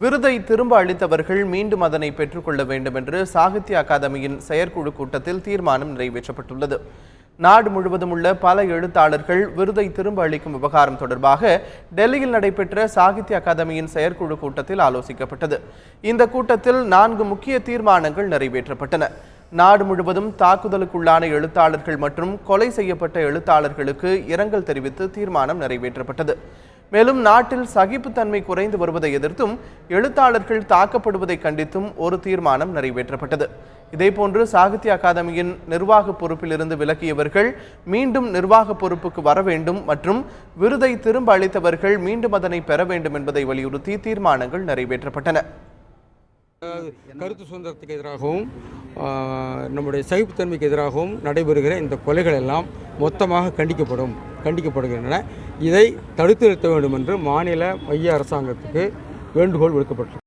விருதை திரும்ப அளித்தவர்கள் மீண்டும் அதனை பெற்றுக்கொள்ள வேண்டும் என்று சாகித்ய அகாதமியின் செயற்குழு கூட்டத்தில் தீர்மானம் நிறைவேற்றப்பட்டுள்ளது. நாடு முழுவதும் உள்ள பல எழுத்தாளர்கள் விருதை திரும்ப அளிக்கும் விவகாரம் தொடர்பாக டெல்லியில் நடைபெற்ற சாகித்ய அகாதமியின் செயற்குழு கூட்டத்தில் ஆலோசிக்கப்பட்டது. இந்த கூட்டத்தில் 4 முக்கிய தீர்மானங்கள் நிறைவேற்றப்பட்டன. நாடு முழுவதும் தாக்குதலுக்குள்ளான எழுத்தாளர்கள் மற்றும் கொலை செய்யப்பட்ட எழுத்தாளர்களுக்கு இரங்கல் தெரிவித்து தீர்மானம் நிறைவேற்றப்பட்டது. மேலும் நாட்டில் சகிப்புத்தன்மை குறைந்து வருவதை எதிர்த்தும் எழுத்தாளர்கள் தாக்கப்படுவதை கண்டித்தும் ஒரு தீர்மானம் நிறைவேற்றப்பட்டது. இதேபோன்று சாகித்ய அகாதமியின் நிர்வாக பொறுப்பிலிருந்து விலகியவர்கள் மீண்டும் நிர்வாக பொறுப்புக்கு வர வேண்டும் மற்றும் விருதை திரும்ப அளித்தவர்கள் மீண்டும் அதனை பெற வேண்டும் என்பதை வலியுறுத்தி தீர்மானங்கள் நிறைவேற்றப்பட்டன. கருத்து சுதந்திரத்துக்கு எதிராகவும் நம்முடைய சகிப்புத்தன்மைக்கு எதிராகவும் நடைபெறுகிற இந்த கொலைகள் எல்லாம் மொத்தமாக கண்டிக்கப்படுகின்றன. இதை தடுத்து நிறுத்த வேண்டும் என்று மாநில மைய அரசாங்கத்துக்கு வேண்டுகோள் விடுக்கப்பட்டது.